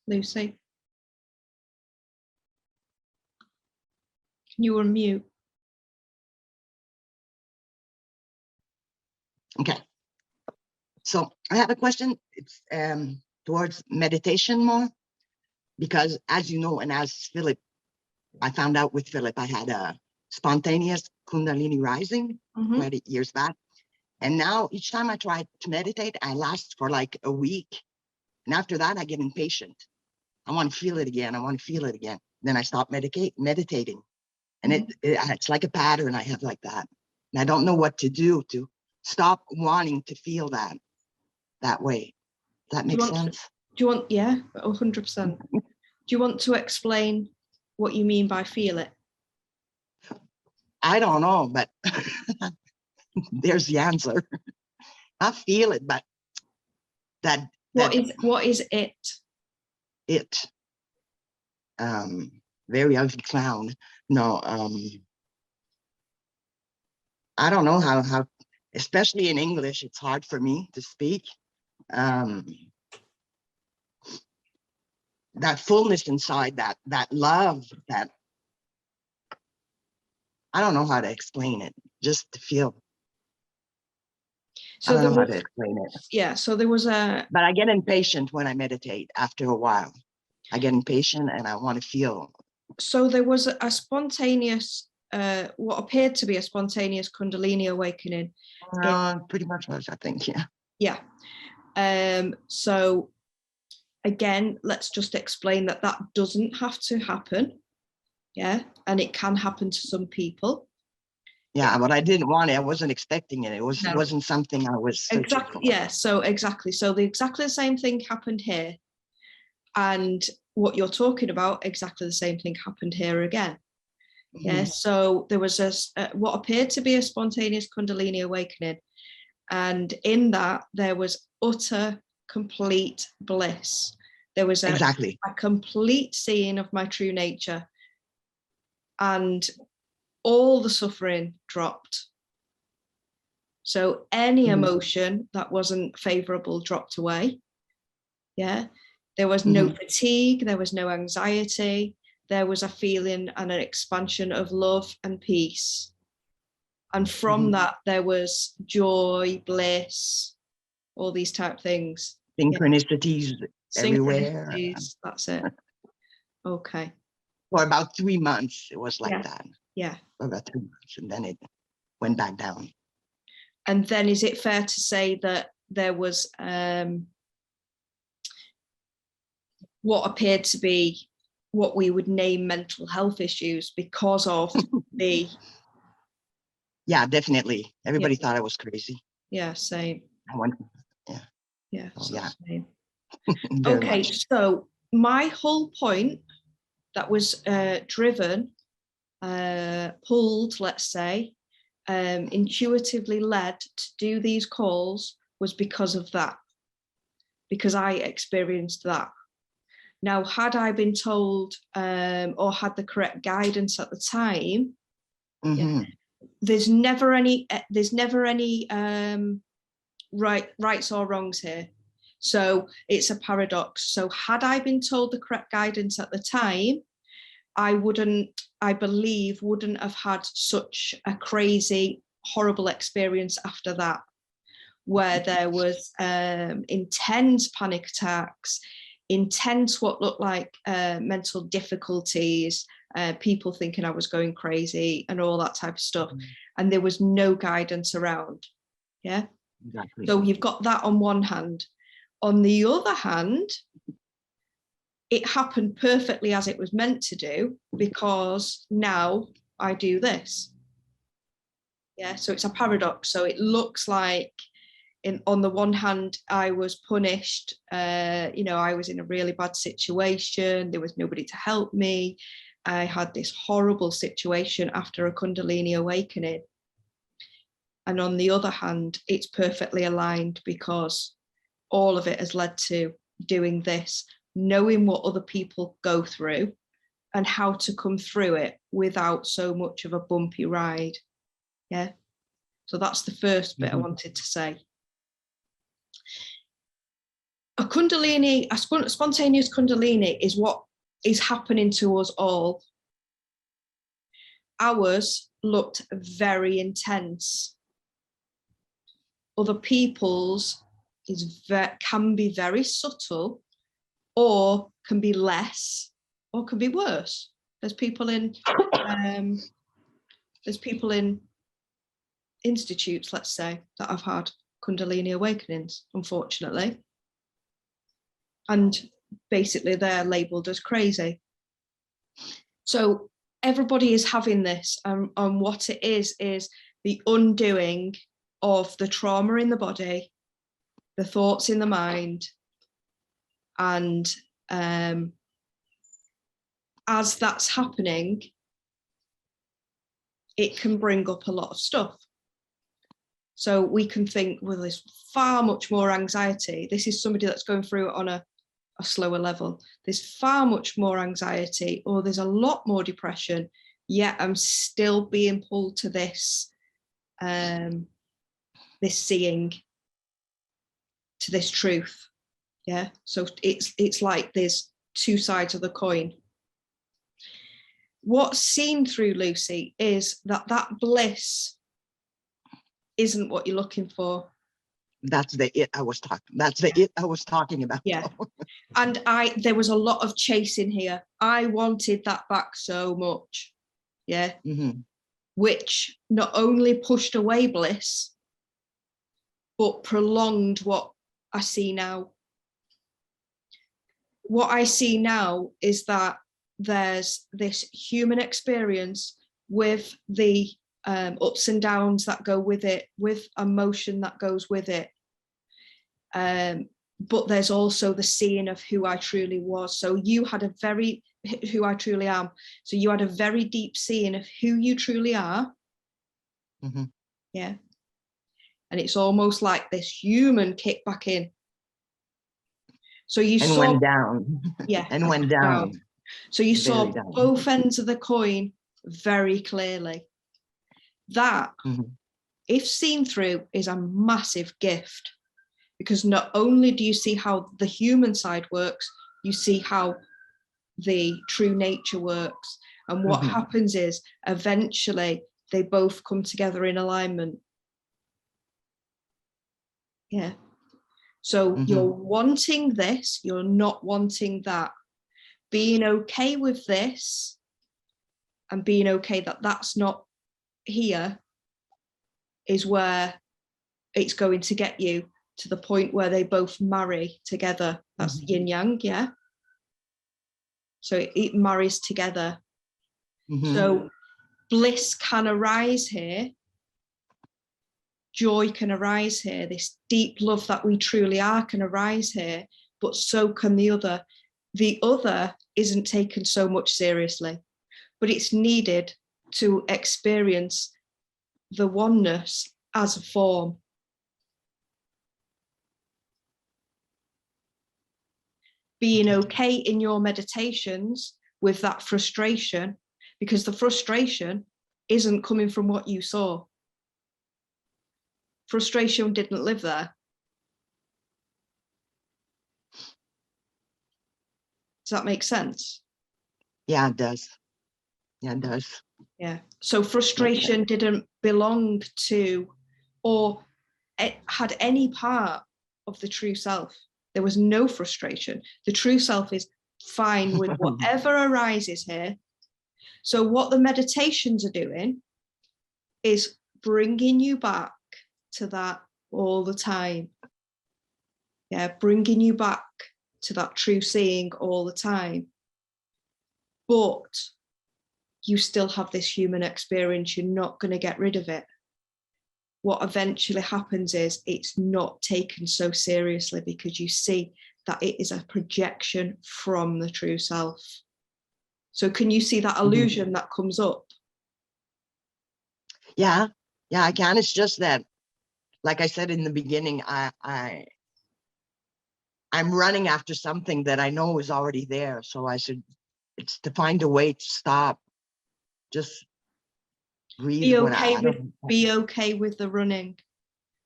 Lucie. Can you unmute? Okay. So I have a question. It's towards meditation more, because as you know, and as Philip, I found out with Philip, I had a spontaneous Kundalini rising quite years back. And now each time I try to meditate, I last for like a week. And after that, I get impatient. I want to feel it again. I want to feel it again. Then I stop meditating. And it's like a pattern I have like that. And I don't know what to do to stop wanting to feel that way. Does that make sense? Do you want, yeah, 100%. Do you want to explain what you mean by feel it? I don't know, but there's the answer. I feel it, but what is it? It. Very ugly clown. No, I don't know how, especially in English, it's hard for me to speak. That fullness inside, that love, that I don't know how to explain it. Just to feel. So I don't know how to explain it. Yeah. So there was but I get impatient when I meditate after a while. I get impatient and I want to feel. So there was a spontaneous, what appeared to be a spontaneous Kundalini awakening. Pretty much was, I think, yeah. Yeah. So again, let's just explain that doesn't have to happen. Yeah. And it can happen to some people. Yeah, but I didn't want it. I wasn't expecting it. It wasn't something I was searching for. Yeah, so exactly. So exactly the same thing happened here. And what you're talking about, exactly the same thing happened here again. Yeah, so there was what appeared to be a spontaneous Kundalini awakening. And in that, there was utter, complete bliss. There was a complete seeing of my true nature. And all the suffering dropped. So any emotion that wasn't favorable dropped away. Yeah. There was no fatigue. There was no anxiety. There was a feeling and an expansion of love and peace. And from that, there was joy, bliss, all these type of things. Synchronicities everywhere. That's it. Okay. For about 3 months, it was like that. Yeah. For about 3 months, and then it went back down. And then is it fair to say that there was what appeared to be what we would name mental health issues because of the... Yeah, definitely. Everybody thought I was crazy. Yeah, same. I went, yeah. Oh, yeah. Same. Okay, so my whole point that was driven, pulled, let's say, intuitively led to do these calls was because of that, because I experienced that. Now, had I been told or had the correct guidance at the time, there's never any rights or wrongs here. So it's a paradox. So had I been told the correct guidance at the time, I believe wouldn't have had such a crazy, horrible experience after that, where there was intense panic attacks, intense what looked like mental difficulties, people thinking I was going crazy and all that type of stuff. And there was no guidance around. Yeah. Exactly. So you've got that on one hand. On the other hand, it happened perfectly as it was meant to do, because now I do this. Yeah, so it's a paradox. So it looks like on the one hand, I was punished. I was in a really bad situation. There was nobody to help me. I had this horrible situation after a Kundalini awakening. And on the other hand, it's perfectly aligned, because all of it has led to doing this, knowing what other people go through and how to come through it without so much of a bumpy ride. Yeah. So that's the first bit I wanted to say. a spontaneous Kundalini is what is happening to us all. Ours looked very intense. Other people's can be very subtle, or can be less, or can be worse. There's people in institutes, let's say, that have had Kundalini awakenings, unfortunately, and basically they're labeled as crazy. So everybody is having this, and what it is the undoing of the trauma in the body, the thoughts in the mind, and as that's happening, it can bring up a lot of stuff. So we can think, well, there's far much more anxiety. This is somebody that's going through it on a slower level. There's far much more anxiety, or there's a lot more depression, yet I'm still being pulled to this, this seeing, to this truth. Yeah. So it's like there's two sides of the coin. What's seen through Lucie is that bliss isn't what you're looking for. That's the it I was talking. That's the it I was talking about. Yeah. And there was a lot of chasing here. I wanted that back so much. Yeah. Mm-hmm. Which not only pushed away bliss, but prolonged what I see now. What I see now is that there's this human experience with the ups and downs that go with it, with emotion that goes with it. But there's also the seeing of who I truly was. So you had who I truly am. So you had a very deep seeing of who you truly are. Mm-hmm. Yeah. And it's almost like this human kick back in. So you saw, went down. Yeah. And went down. So you saw both ends of the coin very clearly. That, mm-hmm. if seen through, is a massive gift, because not only do you see how the human side works, you see how the true nature works. And what mm-hmm. happens is eventually they both come together in alignment. Yeah. So mm-hmm. you're wanting this, you're not wanting that. Being okay with this and being okay that that's not here is where it's going to get you to the point where they both marry together. That's mm-hmm. Yin Yang, yeah. So it marries together. Mm-hmm. So bliss can arise here. Joy can arise here. This deep love that we truly are can arise here, but so can the other. The other isn't taken so much seriously, but it's needed to experience the oneness as a form. Being okay in your meditations with that frustration, because the frustration isn't coming from what you saw. Frustration didn't live there. Does that make sense? Yeah, it does. Yeah, it does. Yeah. So frustration didn't belong to or it had any part of the true self. There was no frustration. The true self is fine with whatever arises here. So what the meditations are doing is bringing you back to that all the time. Yeah, bringing you back to that true seeing all the time. But you still have this human experience. You're not going to get rid of it. What eventually happens is it's not taken so seriously because you see that it is a projection from the true self. So can you see that illusion mm-hmm. that comes up? Yeah, I can. It's just that, like I said in the beginning, I'm running after something that I know is already there. So it's to find a way to stop. Just breathe. Be okay with the running.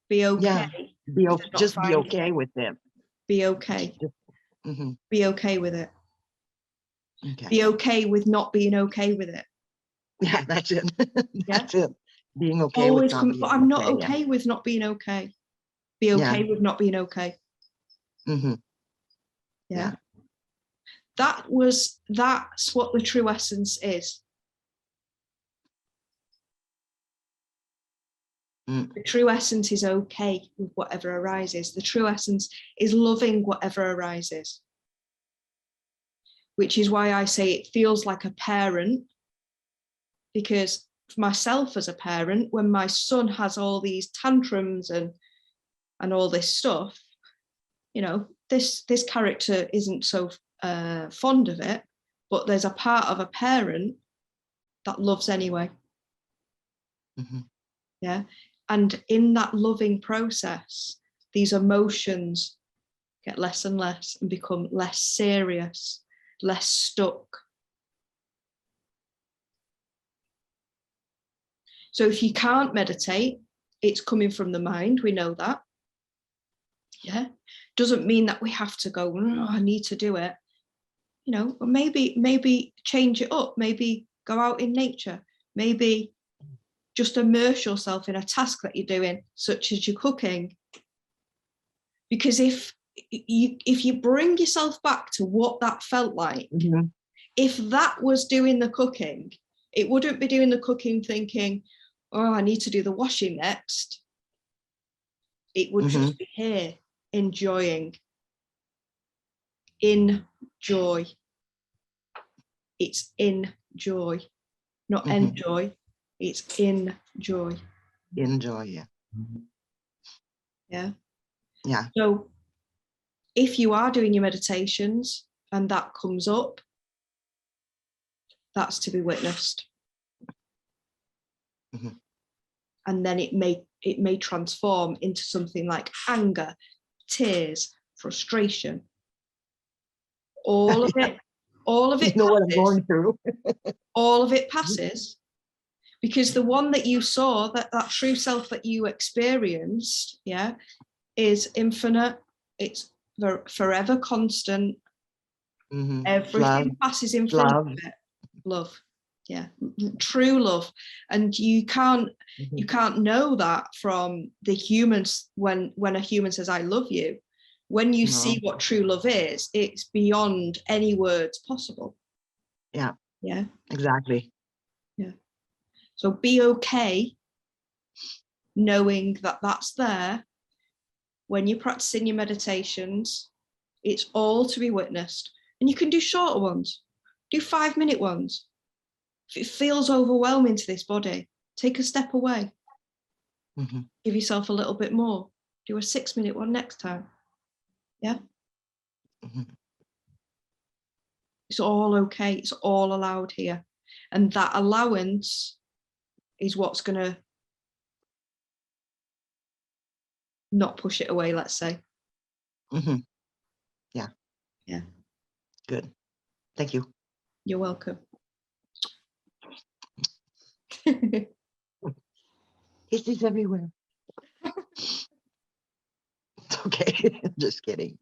Be okay. Yeah, just be okay with them. Be okay. Mm-hmm. Be okay with it. Okay. Be okay with not being okay with it. Yeah, that's it. Yeah. That's it. Being okay Always with not come, being but I'm not okay. okay with not being okay. Be okay with not being okay. Mm-hmm. Yeah. That's what the true essence is. Mm. The true essence is okay with whatever arises. The true essence is loving whatever arises. Which is why I say it feels like a parent, because for myself as a parent, when my son has all these tantrums and all this stuff, you know, this character isn't so fond of it, but there's a part of a parent that loves anyway. Mm-hmm. Yeah. And in that loving process, these emotions get less and less and become less serious, less stuck. So if you can't meditate, it's coming from the mind. We know that. Yeah. Doesn't mean that we have to go, oh, I need to do it. You know, maybe change it up. Maybe go out in nature. Maybe just immerse yourself in a task that you're doing, such as your cooking. Because if you bring yourself back to what that felt like, Mm-hmm. if that was doing the cooking, it wouldn't be doing the cooking thinking, oh, I need to do the washing next. It would Mm-hmm. just be here, enjoying. In joy. It's in joy, not Mm-hmm. enjoy. It's in joy. Enjoy, yeah. Yeah. Yeah. So if you are doing your meditations and that comes up, that's to be witnessed. Mm-hmm. And then it may transform into something like anger, tears, frustration. All of it, You know what I'm passes. going through. All of it passes. Because the one that you saw, that true self that you experienced, yeah, is infinite. It's forever constant. Mm-hmm. Everything passes in front of it. Love. Yeah, true love. And you can't know that from the humans. When a human says I love you, when you see what true love is, it's beyond any words possible. Yeah. Yeah. Exactly. Yeah. So be okay knowing that that's there. When you're practicing your meditations, it's all to be witnessed. And you can do shorter ones, do 5-minute ones. If it feels overwhelming to this body, take a step away. Mm-hmm. Give yourself a little bit more. Do a 6-minute one next time. Yeah. Mm-hmm. It's all okay. It's all allowed here. And that allowance is what's going to not push it away, let's say. Mm-hmm. Yeah. Yeah. Good. Thank you. You're welcome. Kisses everywhere. It's okay. Just kidding.